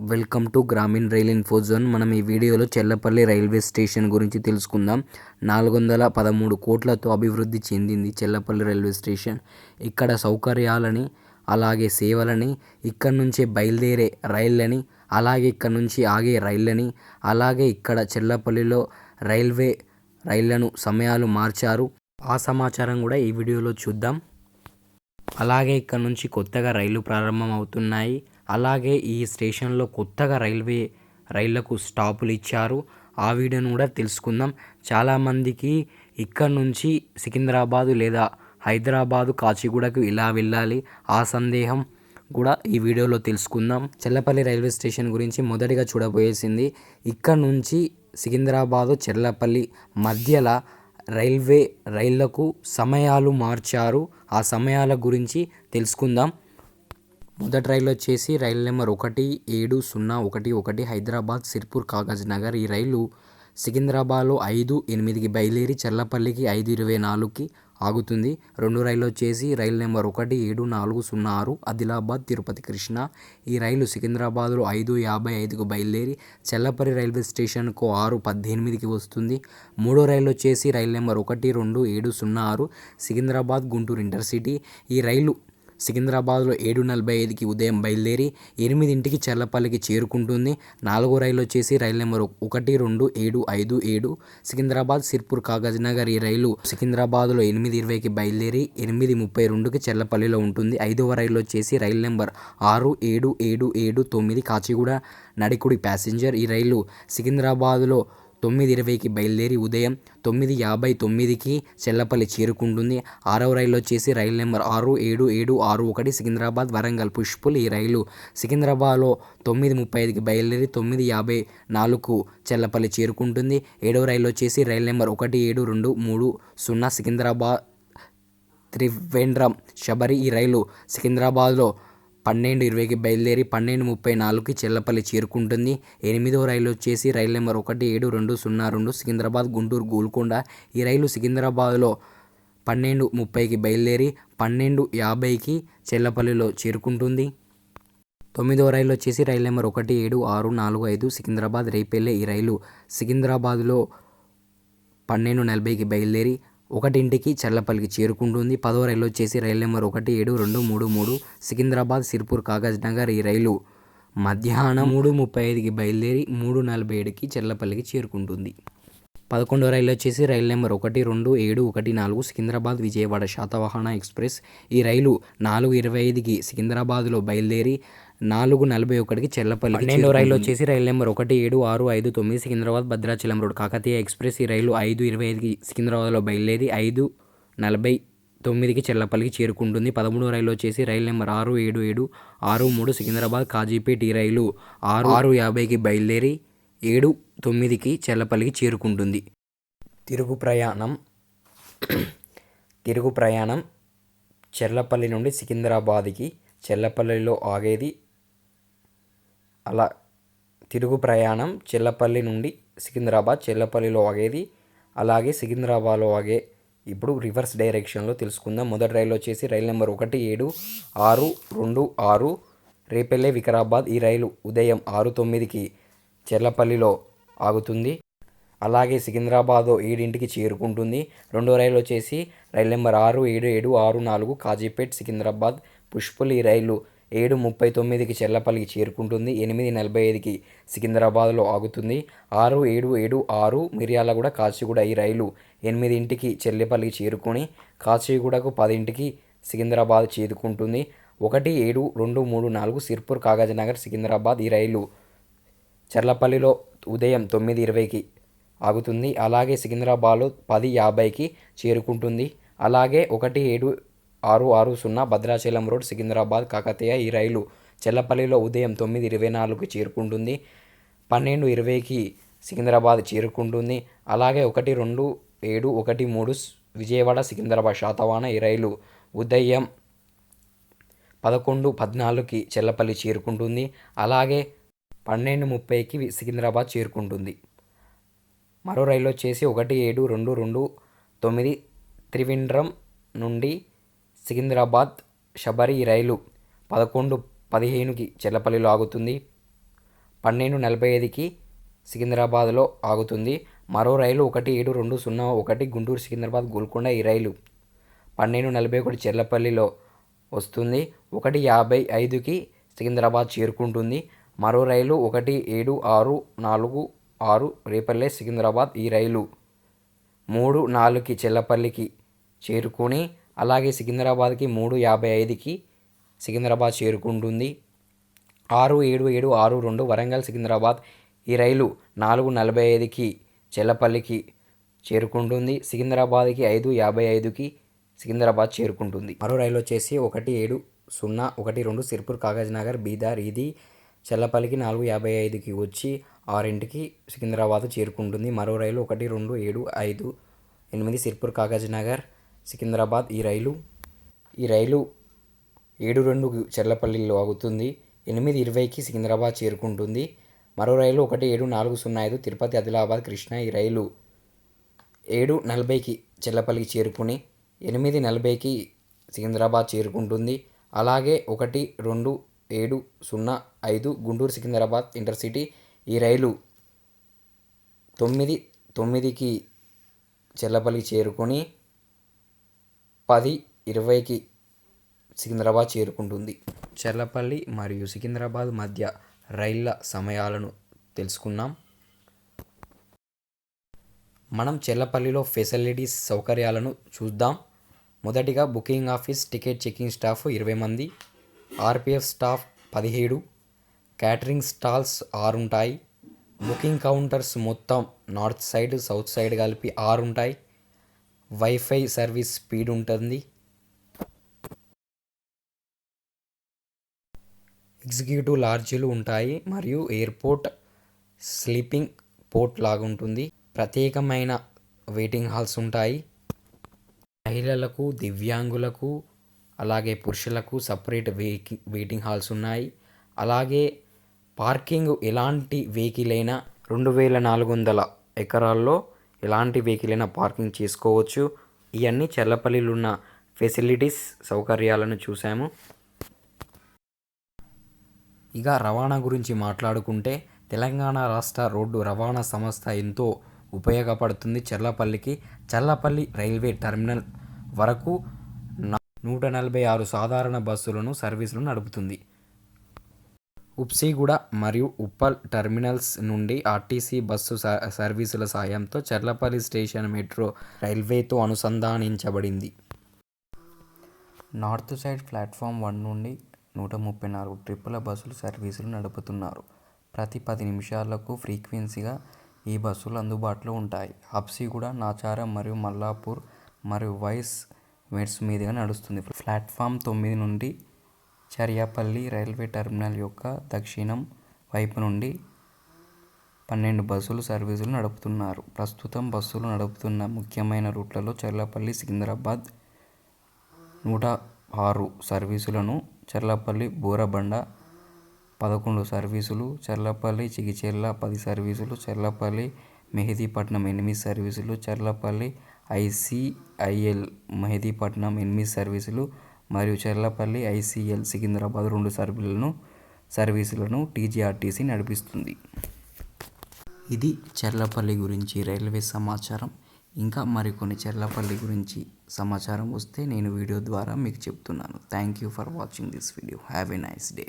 Welcome to గ్రామీణ rail info zone. మనం ఈ వీడియోలో చెల్లపల్లి రైల్వే స్టేషన్ గురించి తెలుసుకుందాం. 413 కోట్లతో అభివృద్ధి చెందింది చెల్లపల్లి రైల్వే స్టేషన్. ఇక్కడ సౌకర్యాలని, అలాగే సేవలని, ఇక్కడ నుంచే బయలుదేరే రైళ్ళని, అలాగే ఇక్కడ నుంచి ఆగే రైళ్ళని, అలాగే ఇక్కడ చెల్లపల్లిలో రైళ్లను సమయాలు మార్చారు. ఆ సమాచారం కూడా ఈ వీడియోలో చూద్దాం. అలాగే ఇక్కడ నుంచి కొత్తగా రైళ్లు ప్రారంభం అవుతున్నాయి. అలాగే ఈ స్టేషన్లో కొత్తగా రైళ్లకు స్టాపులు ఇచ్చారు. ఆ వీడియోను కూడా తెలుసుకుందాం. చాలామందికి ఇక్కడ నుంచి సికింద్రాబాదు లేదా హైదరాబాదు కాచిగూడకు ఇలా వెళ్ళాలి. ఆ సందేహం కూడా ఈ వీడియోలో తెలుసుకుందాం. చెల్లపల్లి రైల్వే స్టేషన్ గురించి మొదటిగా చూడబోయేసింది, ఇక్కడ నుంచి సికింద్రాబాదు చెల్లపల్లి మధ్యల రైళ్లకు సమయాలు మార్చారు. ఆ సమయాల గురించి తెలుసుకుందాం. మొదటి రైలు వచ్చేసి రైలు నెంబర్ 1701 హైదరాబాద్ సిర్పూర్ కాగజ్ నగర్. ఈ రైలు సికింద్రాబాద్లో 5:08కి బయలుదేరి చెల్లపల్లికి 5:24కి ఆగుతుంది. రెండు రైలు వచ్చేసి రైలు నెంబర్ 1740 ఆదిలాబాద్ తిరుపతి కృష్ణ. ఈ రైలు సికింద్రాబాద్లో 5:55కు బయలుదేరి చెల్లపల్లి రైల్వే స్టేషన్కు 6:18కి వస్తుంది. మూడో రైలు వచ్చేసి రైలు నెంబర్ 12706 సికింద్రాబాద్ గుంటూరు ఇంటర్సిటీ. ఈ రైలు సికింద్రాబాద్లో 7:45కి ఉదయం బయలుదేరి 8ంటికి చెల్లపల్లికి చేరుకుంటుంది. నాలుగో రైలు వచ్చేసి రైలు నెంబర్ 12757 సికింద్రాబాద్ సిర్పూర్ కాగజ్ నగర్. ఈ రైలు సికింద్రాబాద్లో 8:20కి బయలుదేరి 8:32కి చెల్లపల్లిలో ఉంటుంది. ఐదవ రైలు వచ్చేసి రైలు నెంబర్ 67779 కాచిగూడ నడికుడి ప్యాసింజర్. ఈ రైలు సికింద్రాబాద్లో 9:20కి బయలుదేరి ఉదయం 9:59కి చెల్లపల్లి చేరుకుంటుంది. ఆరవ రైలు వచ్చేసి రైలు నెంబర్ 67761 సికింద్రాబాద్ వరంగల్ పుష్పుల్. ఈ రైలు సికింద్రాబాద్లో 9:35కి బయలుదేరి 9:54కు చెల్లపల్లి చేరుకుంటుంది. ఏడవ రైలు వచ్చేసి రైలు నెంబర్ 17230 సికింద్రాబాద్ త్రివేంద్రం శబరి. ఈ రైలు సికింద్రాబాద్లో 12:20కి బయలుదేరి 12:34కి చెల్లపల్లి చేరుకుంటుంది. ఎనిమిదవ రైలు వచ్చేసి రైలు నెంబర్ 17202 సికింద్రాబాద్ గుంటూరు గోల్కొండ. ఈ రైలు సికింద్రాబాద్లో 12:30కి బయలుదేరి 12:50కి చెల్లపల్లిలో చేరుకుంటుంది. తొమ్మిదవ రైలు వచ్చేసి రైలు నెంబర్ 17645 సికింద్రాబాద్ రేపల్లె. ఈ రైలు సికింద్రాబాద్లో 12:40కి బయలుదేరి 1ంటికి చెల్లపల్లికి చేరుకుంటుంది. పదవ రైలు వచ్చేసి రైలు నెంబర్ 17233 సికింద్రాబాద్ సిర్పూర్ కాగజ్ నగర్. ఈ రైలు మధ్యాహ్నం 3:35కి బయలుదేరి 3:47కి చెల్లపల్లికి చేరుకుంటుంది. 11వ రైలు వచ్చేసి రైలు నెంబర్ 12714 సికింద్రాబాద్ విజయవాడ శాతవాహన ఎక్స్ప్రెస్. ఈ రైలు 4:25కి సికింద్రాబాద్లో బయలుదేరి 4:41కి చెల్లపల్లి. 12వ రైలు వచ్చేసి రైలు number 17659 Secunderabad Bhadrachalam road Kakatiya express. ఈ రైలు 5:25కి సికింద్రాబాద్లో బయలుదేరి 5:49కి చెల్లపల్లికి చేరుకుంటుంది. 13వ రైలు వచ్చేసి రైలు నెంబర్ 67763 సికింద్రాబాద్ కాజీపేట్. ఈ రైలు 6:50కి బయలుదేరి 7:09కి చెల్లపల్లికి చేరుకుంటుంది. తిరుగు ప్రయాణం చెల్లపల్లి నుండి సికింద్రాబాద్కి చెల్లపల్లిలో ఆగేది. అలా తిరుగు ప్రయాణం చెల్లపల్లి నుండి సికింద్రాబాద్ చెల్లపల్లిలో ఆగేది, అలాగే సికింద్రాబాద్లో ఆగే. ఇప్పుడు రివర్స్ డైరెక్షన్లో తెలుసుకుందాం. మొదటి రైలు వచ్చేసి రైలు నెంబర్ 17626 రేపల్లె వికారాబాద్. ఈ రైలు ఉదయం 6:09కి చెల్లపల్లిలో ఆగుతుంది, అలాగే సికింద్రాబాద్లో 7ంటికి చేరుకుంటుంది. రెండో రైలు వచ్చేసి రైలు నెంబర్ 67764 కాజీపేట్ సికింద్రాబాద్ పుష్పుల్. ఈ రైలు 7:39కి చెల్లపల్లికి చేరుకుంటుంది. 8:45కి సికింద్రాబాద్లో ఆగుతుంది. 6776 మిర్యాలగూడ కాచిగూడ. ఈ రైలు 8ంటికి చెల్లపల్లికి చేరుకొని కాచిగూడకు 10ంటికి సికింద్రాబాద్ చేరుకుంటుంది. 17234 సిర్పూర్ కాగజ్ నగర్ సికింద్రాబాద్. ఈ రైలు చెల్లపల్లిలో ఉదయం 9:20కి ఆగుతుంది, అలాగే సికింద్రాబాద్లో 10:50కి చేరుకుంటుంది. అలాగే 17660 భద్రాచలం రోడ్ సికింద్రాబాద్ కాకతీయ. ఈ రైలు చెల్లపల్లిలో ఉదయం 9:24కి చేరుకుంటుంది, 12:20కి సికింద్రాబాద్ చేరుకుంటుంది. అలాగే 12713 విజయవాడ సికింద్రాబాద్ శాతవాహన. ఈ రైలు ఉదయం 11:14కి చెల్లపల్లి చేరుకుంటుంది, అలాగే 12:30కి సికింద్రాబాద్ చేరుకుంటుంది. మరో రైలు వచ్చేసి 17229 త్రివేంద్రం నుండి సికింద్రాబాద్ శబరి. ఈ రైలు 11:15కి చెల్లపల్లిలో ఆగుతుంది. 12:45కి సికింద్రాబాద్లో ఆగుతుంది. మరో రైలు 172001 గుంటూరు సికింద్రాబాద్ గోల్కొండ. ఈ రైలు 12:41 చెర్లపల్లిలో వస్తుంది. 1:55కి సికింద్రాబాద్ చేరుకుంటుంది. మరో రైలు 1764 రేపల్లె సికింద్రాబాద్. ఈ రైలు 3:04కి చెర్లపల్లికి చేరుకొని అలాగే సికింద్రాబాద్కి 3:55కి సికింద్రాబాద్ చేరుకుంటుంది. 6:7762 వరంగల్ సికింద్రాబాద్. ఈ రైలు 4:45కి చెర్లపల్లికి చేరుకుంటుంది. సికింద్రాబాద్కి 5:55కి సికింద్రాబాద్ చేరుకుంటుంది. మరో రైలు వచ్చేసి 1701 సిర్పూర్ కాగజ్నగర్ బీదర్. ఇది చెర్లపల్లికి 4:55కి వచ్చి 6ంటికి సికింద్రాబాద్ చేరుకుంటుంది. మరో రైలు 12758 సిర్పూర్ కాగజ్నగర్ సికింద్రాబాద్. ఈ రైలు 7:02కి చెర్లపల్లిలో ఆగుతుంది. 8:20కి సికింద్రాబాద్ చేరుకుంటుంది. మరో రైలు 17405 తిరుపతి ఆదిలాబాద్ కృష్ణ. ఈ రైలు 7:40కి చెర్లపల్లికి చేరుకుని 8:40కి సికింద్రాబాద్ చేరుకుంటుంది. అలాగే 12705 గుంటూరు సికింద్రాబాద్ ఇంటర్సిటీ. ఈ రైలు 9:09కి చెర్లపల్లికి చేరుకొని 10:20కి సికింద్రాబాద్ చేరుకుంటుంది. చెర్లపల్లి మరియు సికింద్రాబాద్ మధ్య రైళ్ల సమయాలను తెలుసుకున్నాం. మనం చెర్లపల్లిలో ఫెసిలిటీస్ సౌకర్యాలను చూద్దాం. మొదటిగా booking office, ticket checking staff 20 మంది, ఆర్పిఎఫ్ స్టాఫ్ 17, క్యాటరింగ్ స్టాల్స్ 6 ఉంటాయి. బుకింగ్ కౌంటర్స్ మొత్తం నార్త్ సైడ్ సౌత్ సైడ్ కలిపి 6 ఉంటాయి. వైఫై సర్వీస్ స్పీడ్ ఉంటుంది. ఎగ్జిక్యూటివ్ లాడ్జీలు ఉంటాయి మరియు ఎయిర్పోర్ట్ స్లీపింగ్ పోర్ట్ లాగా ఉంటుంది. ప్రత్యేకమైన వెయిటింగ్ హాల్స్ ఉంటాయి. మహిళలకు, దివ్యాంగులకు అలాగే పురుషులకు సపరేట్ వెయిటింగ్ హాల్స్ ఉన్నాయి. అలాగే పార్కింగ్ ఎలాంటి వెహికల్ అయినా 2400 ఎకరాల్లో ఎలాంటి వెహికల్ అయినా పార్కింగ్ చేసుకోవచ్చు. ఇవన్నీ చెర్లపల్లిలో ఉన్న ఫెసిలిటీస్ సౌకర్యాలను చూసాము. ఇక రవాణా గురించి మాట్లాడుకుంటే తెలంగాణ రాష్ట్ర రోడ్డు రవాణా సంస్థ ఎంతో ఉపయోగపడుతుంది చెర్లపల్లికి. చెర్లపల్లి రైల్వే టెర్మినల్ వరకు 146 సాధారణ బస్సులను సర్వీసులను నడుపుతుంది. ఉప్సిగూడ మరియు ఉప్పల్ టెర్మినల్స్ నుండి ఆర్టీసీ బస్సు సర్వీసుల సాయంతో చెర్లపల్లి స్టేషన్ మెట్రో రైల్వేతో అనుసంధానించబడింది. నార్త్ సైడ్ ప్లాట్ఫామ్ 1 నుండి 134 ట్రిప్పుల బస్సులు సర్వీసులు నడుపుతున్నారు. ప్రతి 10 నిమిషాలకు ఫ్రీక్వెన్సీగా ఈ బస్సులు అందుబాటులో ఉంటాయి. హబ్సిగూడ, నాచారం మరియు మల్లాపూర్ మరియు వైస్ మెట్స్ మీదుగా నడుస్తుంది. ప్లాట్ఫామ్ 9 నుండి చర్యాపల్లి రైల్వే టెర్మినల్ యొక్క దక్షిణం వైపు నుండి 12 బస్సులు సర్వీసులు నడుపుతున్నారు. ప్రస్తుతం బస్సులు నడుపుతున్న ముఖ్యమైన రూట్లలో చెర్లపల్లి సికింద్రాబాద్ 106 సర్వీసులను, చెర్లపల్లి బోరబండ 11 సర్వీసులు, చెర్లపల్లి చిగిచెర్ల 10 సర్వీసులు, చెర్లపల్లి మెహిదీపట్నం 8 సర్వీసులు, చెర్లపల్లి ఐసిఐఎల్ మెహిదీపట్నం 8 సర్వీసులు మరియు చెర్లపల్లి ఐసిఎల్ సికింద్రాబాద్ 2 సర్వీసులను టీజీఆర్టీసీ నడిపిస్తుంది. ఇది చెర్లపల్లి గురించి రైల్వే సమాచారం. ఇంకా మరికొన్ని చెర్లపల్లి గురించి సమాచారం వస్తే నేను వీడియో ద్వారా మీకు చెప్తున్నాను. Thank you for watching this video. Have a nice day.